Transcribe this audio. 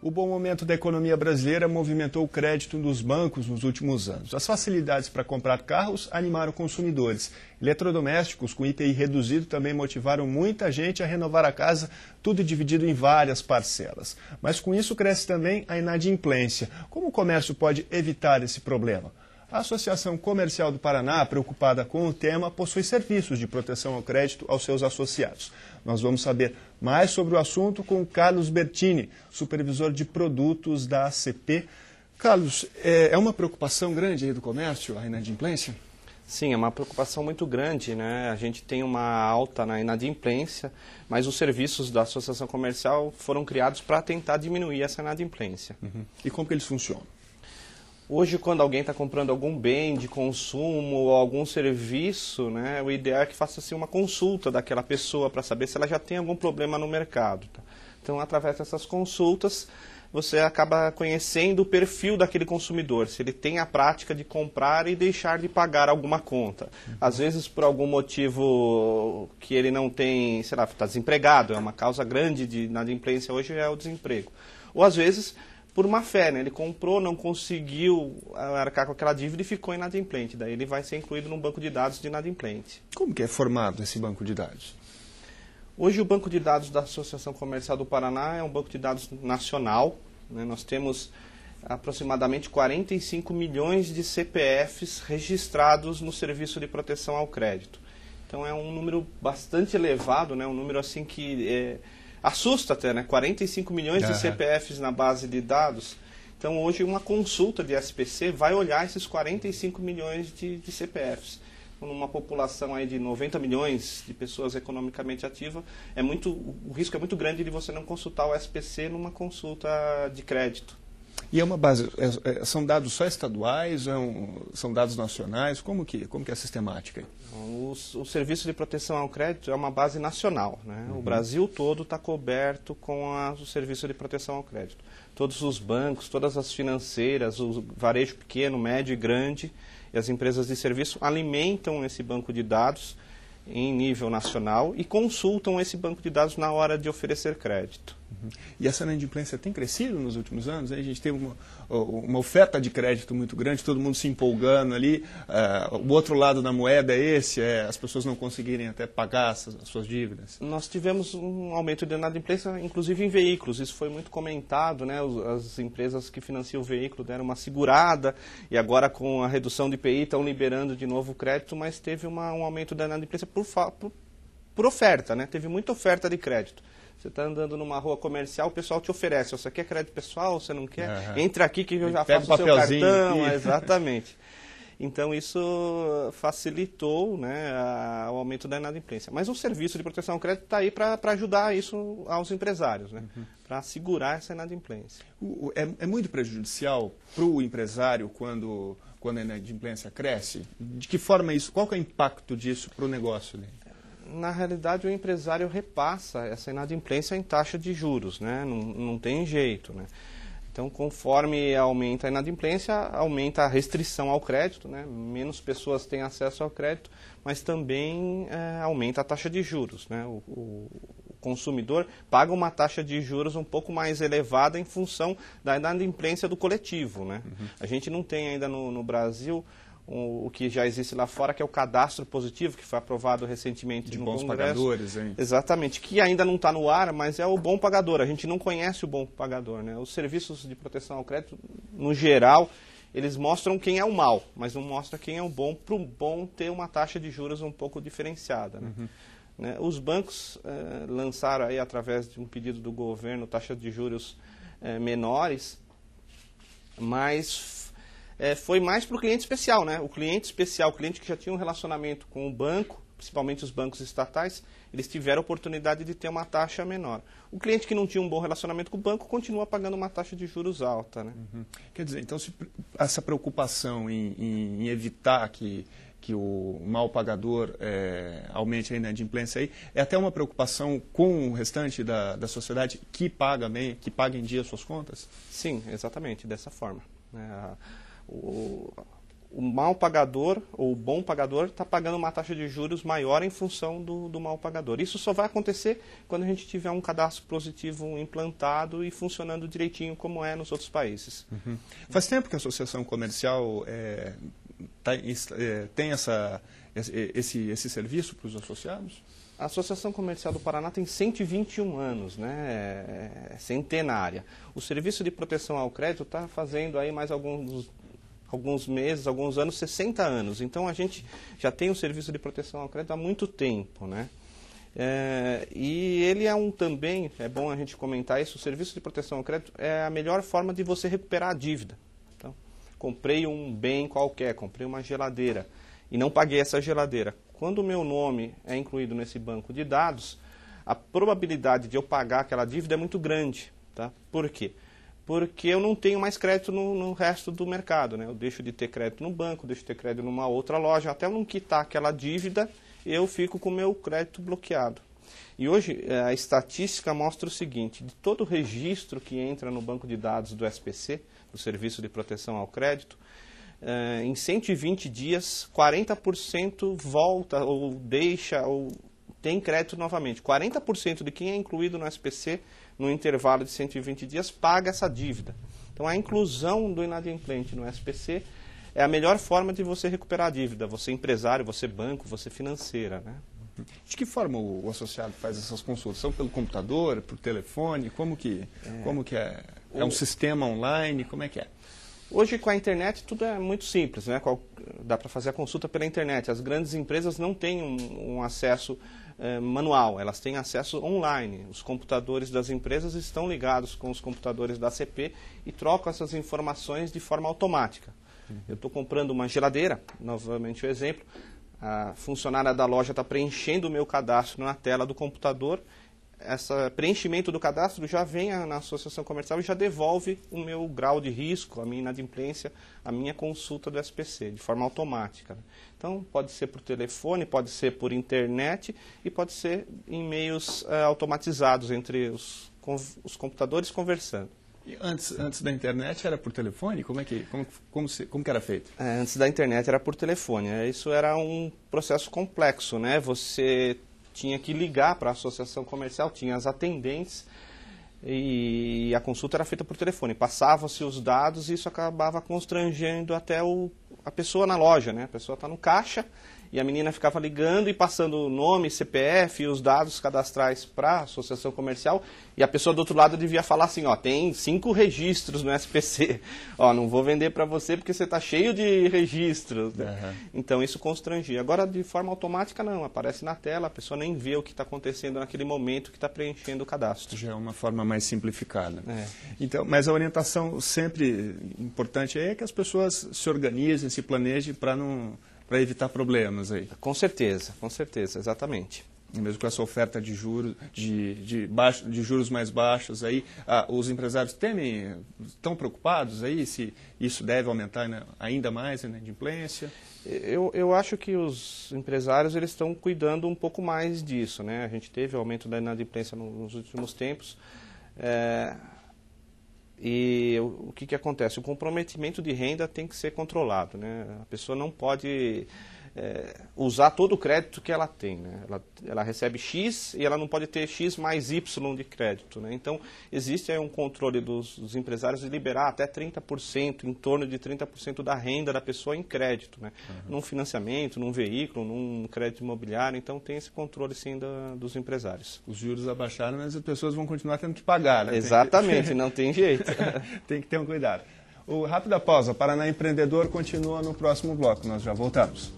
O bom momento da economia brasileira movimentou o crédito dos bancos nos últimos anos. As facilidades para comprar carros animaram consumidores. Eletrodomésticos com IPI reduzido também motivaram muita gente a renovar a casa, tudo dividido em várias parcelas. Mas com isso cresce também a inadimplência. Como o comércio pode evitar esse problema? A Associação Comercial do Paraná, preocupada com o tema, possui serviços de proteção ao crédito aos seus associados. Nós vamos saber mais sobre o assunto com o Carlos Bertini, supervisor de produtos da ACP. Carlos, é uma preocupação grande aí do comércio, a inadimplência? Sim, é uma preocupação muito grande, né? A gente tem uma alta na inadimplência, mas os serviços da Associação Comercial foram criados para tentar diminuir essa inadimplência. E como que eles funcionam? Hoje, quando alguém está comprando algum bem de consumo ou algum serviço, né, o ideal é que faça-se uma consulta daquela pessoa para saber se ela já tem algum problema no mercado. Tá? Então, através dessas consultas, você acaba conhecendo o perfil daquele consumidor, se ele tem a prática de comprar e deixar de pagar alguma conta. Às vezes, por algum motivo que ele não tem, sei lá, está desempregado, é uma causa grande de inadimplência hoje é o desemprego. Ou às vezes por má fé, né? Ele comprou, não conseguiu arcar com aquela dívida e ficou inadimplente. Daí ele vai ser incluído num banco de dados de inadimplente. Como que é formado esse banco de dados? Hoje o banco de dados da Associação Comercial do Paraná é um banco de dados nacional. Né? Nós temos aproximadamente 45 milhões de CPFs registrados no Serviço de Proteção ao Crédito. Então é um número bastante elevado, né? Um número assim que assusta até, né? 45 milhões de CPFs na base de dados. Então, hoje, uma consulta de SPC vai olhar esses 45 milhões de CPFs. Numa população aí de 90 milhões de pessoas economicamente ativas, o risco é muito grande de você não consultar o SPC numa consulta de crédito. E é uma base, são dados só estaduais, são dados nacionais? Como que é a sistemática? O Serviço de Proteção ao Crédito é uma base nacional. Né? O Brasil todo está coberto com o Serviço de Proteção ao Crédito. Todos os bancos, todas as financeiras, o varejo pequeno, médio e grande e as empresas de serviço alimentam esse banco de dados em nível nacional e consultam esse banco de dados na hora de oferecer crédito. E essa inadimplência tem crescido nos últimos anos? A gente tem uma oferta de crédito muito grande, todo mundo se empolgando ali. O outro lado da moeda é esse, as pessoas não conseguirem até pagar as suas dívidas. Nós tivemos um aumento de inadimplência, inclusive em veículos. Isso foi muito comentado, né? As empresas que financiam o veículo deram uma segurada e agora com a redução de IPI estão liberando de novo o crédito, mas teve um aumento da inadimplência por oferta, né? Teve muita oferta de crédito. Você está andando numa rua comercial, o pessoal te oferece, você quer crédito pessoal, você não quer? Entra aqui que eu já faço o seu cartão. Exatamente. Então isso facilitou, né, o aumento da inadimplência. Mas o Serviço de Proteção ao Crédito está aí para ajudar isso aos empresários, né, para segurar essa inadimplência. É muito prejudicial para o empresário quando a inadimplência cresce? De que forma isso? Qual que é o impacto disso para o negócio dele? Na realidade, o empresário repassa essa inadimplência em taxa de juros, né? Não tem jeito, né? Então, conforme aumenta a inadimplência, aumenta a restrição ao crédito, né? Menos pessoas têm acesso ao crédito, mas também aumenta a taxa de juros, né? O consumidor paga uma taxa de juros um pouco mais elevada em função da inadimplência do coletivo, né? A gente não tem ainda no Brasil o que já existe lá fora, que é o cadastro positivo, que foi aprovado recentemente no Congresso. De bons pagadores, hein? Exatamente, que ainda não está no ar, mas é o bom pagador. A gente não conhece o bom pagador, né? Os serviços de proteção ao crédito, no geral, eles mostram quem é o mal, mas não mostram quem é o bom, para o bom ter uma taxa de juros um pouco diferenciada, né? Os bancos lançaram aí, através de um pedido do governo, taxas de juros menores, mas foi mais para o cliente especial, né? O cliente especial, o cliente que já tinha um relacionamento com o banco, principalmente os bancos estatais, eles tiveram a oportunidade de ter uma taxa menor. O cliente que não tinha um bom relacionamento com o banco continua pagando uma taxa de juros alta, né? Quer dizer, então essa preocupação em evitar que o mal pagador aumente a inadimplência aí, é até uma preocupação com o restante da sociedade que paga bem, que paga em dia suas contas? Sim, exatamente, dessa forma, né? o mal pagador ou o bom pagador está pagando uma taxa de juros maior em função do mal pagador. Isso só vai acontecer quando a gente tiver um cadastro positivo implantado e funcionando direitinho como é nos outros países. Uhum. Faz tempo que a Associação Comercial tem esse serviço para os associados? A Associação Comercial do Paraná tem 121 anos, né? É centenária. O Serviço de Proteção ao Crédito está fazendo aí mais alguns meses, alguns anos, 60 anos. Então, a gente já tem o Serviço de Proteção ao Crédito há muito tempo, né? E ele também, é bom a gente comentar isso, o Serviço de Proteção ao Crédito é a melhor forma de você recuperar a dívida. Então, comprei um bem qualquer, comprei uma geladeira e não paguei essa geladeira. Quando o meu nome é incluído nesse banco de dados, a probabilidade de eu pagar aquela dívida é muito grande. Tá? Por quê? Porque eu não tenho mais crédito no resto do mercado. Né? Eu deixo de ter crédito no banco, deixo de ter crédito numa outra loja, até eu não quitar aquela dívida, eu fico com o meu crédito bloqueado. E hoje a estatística mostra o seguinte, de todo o registro que entra no banco de dados do SPC, do Serviço de Proteção ao Crédito, em 120 dias, 40% volta ou deixa ou tem crédito novamente. 40% de quem é incluído no SPC no intervalo de 120 dias paga essa dívida. Então, a inclusão do inadimplente no SPC é a melhor forma de você recuperar a dívida. Você empresário, você banco, você financeira, né? De que forma o associado faz essas consultas? São pelo computador, por telefone? Como que é? É um sistema online? Como é que é? Hoje, com a internet, tudo é muito simples, né? Dá para fazer a consulta pela internet. As grandes empresas não têm um acesso manual, elas têm acesso online. Os computadores das empresas estão ligados com os computadores da ACP e trocam essas informações de forma automática. Eu estou comprando uma geladeira, novamente o exemplo, a funcionária da loja está preenchendo o meu cadastro na tela do computador. Esse preenchimento do cadastro já vem na associação comercial e já devolve o meu grau de risco, a minha inadimplência, a minha consulta do SPC, de forma automática. Então, pode ser por telefone, pode ser por internet e pode ser em meios automatizados entre os computadores conversando. E antes da internet era por telefone? Como que era feito? Antes da internet era por telefone. Isso era um processo complexo, né? Você tinha que ligar para a associação comercial, tinha as atendentes e a consulta era feita por telefone. Passavam-se os dados e isso acabava constrangendo até a pessoa na loja, né? A pessoa está no caixa e a menina ficava ligando e passando o nome, CPF e os dados cadastrais para a associação comercial e a pessoa do outro lado devia falar assim, ó, tem 5 registros no SPC, ó, não vou vender para você porque você está cheio de registros. Uhum. Então isso constrangia. Agora de forma automática não, aparece na tela, a pessoa nem vê o que está acontecendo naquele momento que está preenchendo o cadastro. Já é uma forma mais simplificada. Então, mas a orientação sempre importante é que as pessoas se organizem, se planejem para evitar problemas aí. Com certeza, exatamente. E mesmo com essa oferta de juros, de juros mais baixos aí, os empresários estão preocupados aí se isso deve aumentar ainda mais a inadimplência? Eu acho que os empresários eles estão cuidando um pouco mais disso, né? A gente teve aumento da inadimplência nos últimos tempos. E o que acontece? O comprometimento de renda tem que ser controlado, né? A pessoa não pode usar todo o crédito que ela tem, né? Ela recebe X e ela não pode ter X mais Y de crédito, né? Então, existe aí um controle dos empresários de liberar até 30%, em torno de 30% da renda da pessoa em crédito, né? Uhum. Num financiamento, num veículo, num crédito imobiliário, então tem esse controle sim dos empresários. Os juros abaixaram, mas as pessoas vão continuar tendo que pagar, né? Exatamente, não tem jeito. Tem que ter um cuidado. O Rápida Pausa, Paraná Empreendedor, continua no próximo bloco, nós já voltamos.